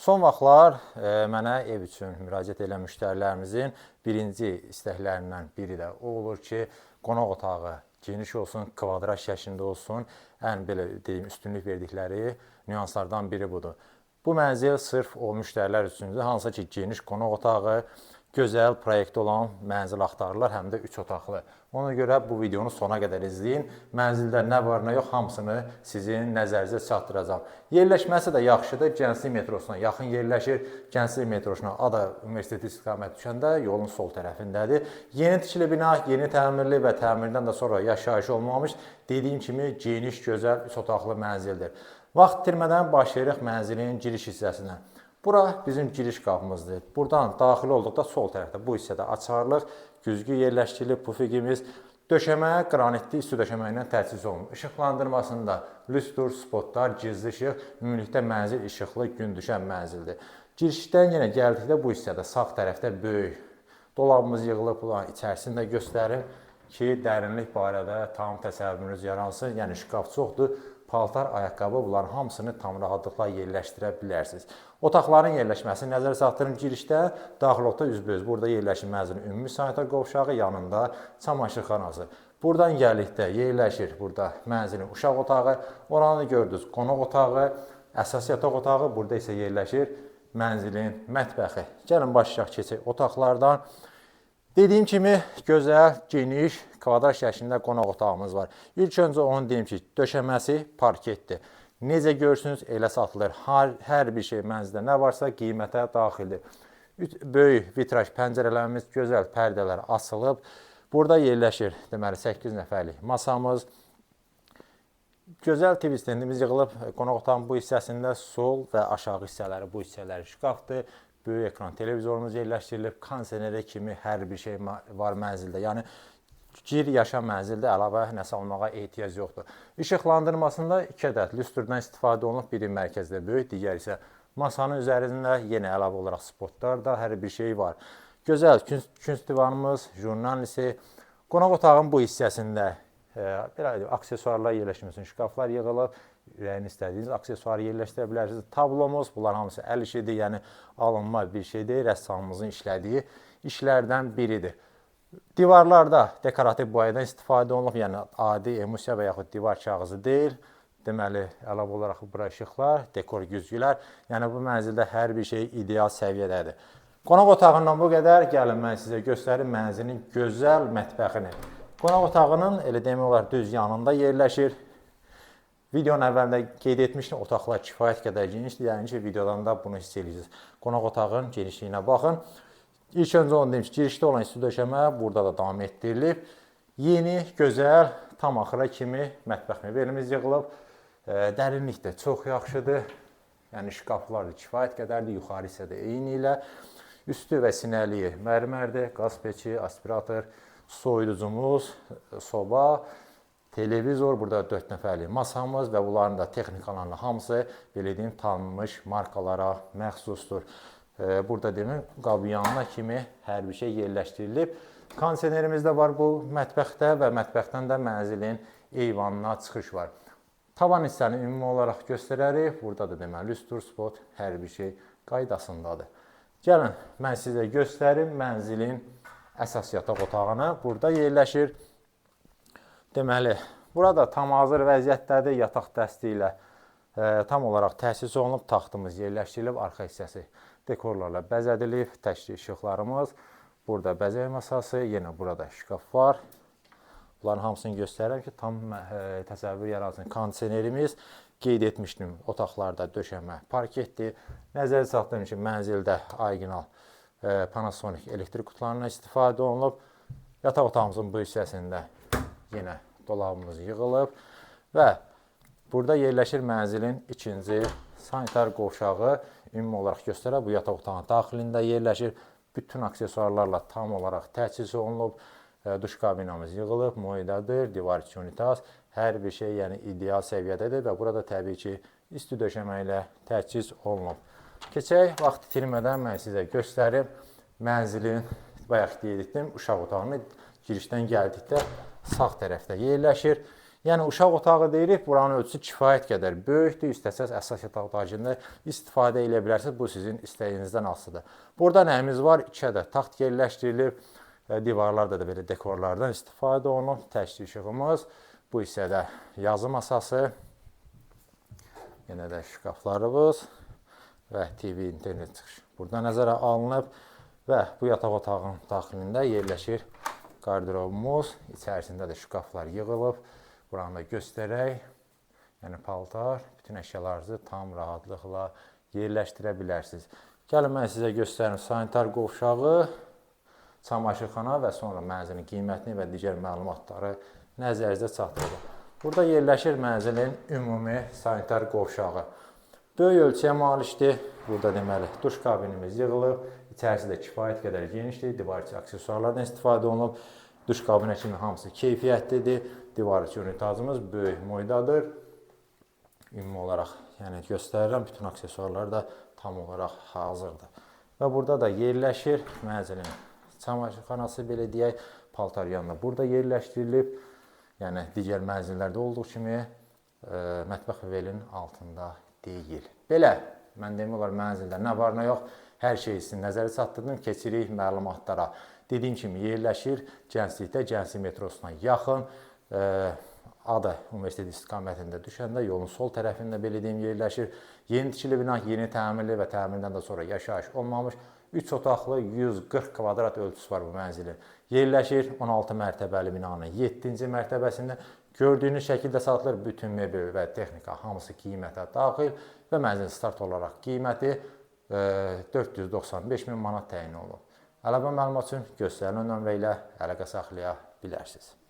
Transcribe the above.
Son vaxtlar mənə ev üçün müraciət edən müştərilərimizin birinci istəklərindən biri də o olur ki, qonaq otağı geniş olsun, kvadrat şəklində olsun. Ən belə deyim, üstünlük verdikləri nüanslardan biri budur. Bu mənzil sırf o müştərilər üçündür, hansı ki, geniş qonaq otağı, gözəl proyekti olan mənzil axtarırlar, həm də 3 otaqlı. Ona görə bu videonu sona qədər izləyin. Mənzildə nə var, nə yox, hamısını sizin nəzərinizə çatdıracağam. Yerləşməsi də yaxşıdır. Gənclik metrosuna yaxın yerləşir. Gənclik metrosuna Ada Universiteti istiqamət düşəndə yolun sol tərəfindədir. Yeni tikili bina, yeni təmirli və təmirdən də sonra yaşayış olmamış, dediyim kimi geniş, gözəl 3 otaqlı mənzildir. Vaxt itirmədən başlayırıq mənzilin giriş hissəsinə. Bura bizim giriş qapımızdır. Buradan daxil olduqda sol tərəfdə bu hissədə açarlıq, güzgü yerləşdirilib, pufiqimiz, döşəmə qranitli üstü döşəmə ilə təchiz olunur. İşıqlandırmasında lüstr, spotlar, gizli işıq, ümumilikdə mənzil işıqlı, gün düşən mənzildir. Girişdən yenə gəldikdə bu hissədə sağ tərəfdə böyük dolabımız yığılıb, içərisində göstərir ki, dərinlik barədə tam təsəvvürünüz yaransın. Yəni şkaf çoxdur. Paltar, ayaqqabı, bunların hamısını tam rahatlıqla yerləşdirə bilərsiniz. Otaqların yerləşməsi nəzərə çatdırın. Girişdə daxilotda üzbəüz. Burada yerləşir mənzilin ümumi sanitar qovşağı, yanında çamaşırxanası. Buradan gəldikdə yerləşir burada mənzilin uşaq otağı, oranı gördünüz qonaq otağı, əsas yataq otağı, burada isə yerləşir mənzilin mətbəxi. Gəlin başlayaq keçək otaqlardan. Dediyim kimi, gözəl, geniş, kvadrat şəklində qonaq otağımız var. İlk öncə onu deyim ki, döşəməsi parketdir. Necə görürsünüz, elə satılır. Hər bir şey mənzildə nə varsa qiymətə daxildir. Böyük vitraj pəncərələrimiz, gözəl pərdələr asılıb. Burada yerləşir, deməli, 8 nəfərlik masamız. Gözəl TV stendimiz yığılıb. Qonaq otağın bu hissəsində sol və aşağı hissələri, bu hissələri şkafdır. Böyük ekran televizorumuz yerləşdirilib, kondisioneri kimi hər bir şey var mənzildə. Yəni, gir yaşa mənzildə əlavə nəsə almağa ehtiyac yoxdur. İşıqlandırmasında 2 ədəd lüstrdən istifadə olunub, biri mərkəzdə böyük, digər isə masanın üzərində yenə əlavə olaraq spotlar da hər bir şey var. Gözəl künc divanımız, jurnalisi, qonaq otağın bu hissəsində aksesuarlar yerləşməsi üçün şkaflar yığılıb. Ürəyini istədiyiniz aksesuarı yerləşdirə bilərsiniz. Tablomuz, bunlar hamısı əl işidir, yəni alınma bir şeydir, rəssamımızın işlədiyi işlərdən biridir. Divarlarda dekorativ boyadan istifadə olunub, yəni adi emulsiya və yaxud divar kağızı deyil. Deməli, əlavə olaraq bura işıqlar, dekor güzgülər, yəni bu mənzildə hər bir şey ideal səviyyədədir. Qonaq otağından bu qədər, gəlin mən sizə göstərim mənzilin gözəl mətbəxini. Qonaq otağının elə demək olar düz yanında yerləşir. Videonun əvvəlində qeyd etmişdim, otaqlar kifayət qədər genişdir, yəni ki, videodan da bunu hiss edirsiniz. Qonaq otağın genişliyinə baxın. İlk öncə onu deyim ki, girişdə olan üstü döşəmə burada da davam etdirilib. Yeni, gözəl, tam axıra kimi mətbəx mebelimiz yığılıb. Dərinlik də çox yaxşıdır. Yəni, şkaflar da kifayət qədərdir, yuxarı hissədə eyni ilə. Üstü və sinəliyi mərmərdir, qaz peçi, aspirator, soyuducumuz, soba, televizor, burada 4 nəfərlik masamız və bunların da texnikalarının hamısı belə deyim, tanınmış markalara məxsusdur. Burada deyim, qabı yanına kimi hər bir şey yerləşdirilib. Kondisionerimiz də var bu mətbəxdə və mətbəxdən də mənzilin eyvanına çıxış var. Tavan hissəni ümumi olaraq göstərərik. Burada da deməli, lüstr, spot, hər bir şey qaydasındadır. Gəlin, mən sizə göstərim mənzilin əsas yataq otağını. Burada yerləşir. Deməli, burada tam hazır vəziyyətdədir, yataq dəsti ilə tam olaraq təsis olunub, taxtımız yerləşdirilib, arxa hissəsi dekorlarla bəzədilib, təşkil işıqlarımız, burada bəzək masası, yenə burada şkaf var. Bunların hamısını göstərirəm ki, tam təsəvvür yaratsın. Kondisionerimiz, qeyd etmişdim, otaqlarda döşəmə parketdir. Nəzərə çatdırım ki, mənzildə orijinal Panasonic elektrik qutularından istifadə olunub. Yataq otağımızın bu hissəsində yenə dolabımız yığılıb və burada yerləşir mənzilin ikinci sanitar qovşağı. Ümumi olaraq göstərək, bu yataq otağının daxilində yerləşir. Bütün aksesuarlarla tam olaraq təchiz olunub. Duş kabinamız yığılıb, moydadır, divar içi unitaz. Hər bir şey yəni ideal səviyyədədir və burada təbii ki, üstü döşəmə ilə təchiz olunub. Keçək, vaxt itirmədən mən sizə göstərim mənzilin, bayaq qeyd etdim, uşaq otağını girişdən gəldikdə sağ tərəfdə yerləşir. Yəni uşaq otağı deyirik, buranın ölçüsü kifayət qədər böyükdür. İstəsəz əsas yataq otağında istifadə edə bilərsiniz. Bu sizin istəyinizdən asılıdır. Burada nəyimiz var? 2 ədəd taxt yerləşdirilib. Divarlarda da belə dekorlardan istifadə olunub. Təkli işığımız. Bu hissədə yazı masası. Yenə də şkaflarımız və TV internet çıxışı burada nəzərə alınıb və bu yataq otağının daxilində yerləşir qardırobumuz. İçərisində də şkaflar yığılıb. Buranı da göstərək. Yəni paltar, bütün əşyalarınızı tam rahatlıqla yerləşdirə bilərsiniz. Gəlin mən sizə göstərim sanitar qovşağı, çamaşırxana və sonra mənzilin qiymətini və digər məlumatları nəzərinizə çatdırılır. Burada yerləşir mənzilin ümumi sanitar qovşağı. Böyük ölçüyə malikdir. Burada deməli duş kabinimiz yığılıb. İçərisi də kifayət qədər genişdir. Divar içi aksesuarlardan istifadə olunub. Duş kabinə kimi hamısı keyfiyyətlidir. Divar içi unitazımız böyük boydadır. Ümumi olaraq yəni göstərirəm. Bütün aksesuarlar da tam olaraq hazırdır. Və burada da yerləşir mənzilin çamaşırxanası, belə deyək, paltar yanında burada yerləşdirilib. Yəni digər mənzillərdə olduğu kimi mətbəx velin altında deyil. Belə, mən demək olar mənzildə nə var, nə yox, hər şey sizin nəzərə çatdırdım. Keçirik məlumatlara. Dediyim kimi yerləşir Gənclikdə, Gənclik metrosuna yaxın. Adı Universitet istiqamətində düşəndə yolun sol tərəfində belə deyim yerləşir. Yeni tikili bina, yeni təmirli və təmirdən də sonra yaşayış olmamış 3 otaqlı 140 kvadrat ölçüsü var bu mənzilin. Yerləşir 16 mərtəbəli binanın 7-ci mərtəbəsində. Gördüyünüz şəkildə satılır. Bütün mebel və texnika hamısı qiymətə daxil və mənzilin start olaraq qiyməti 495 min manat təyin olunub. Əlavə məlumat üçün göstərilən nömrə ilə əlaqə saxlaya bilərsiniz.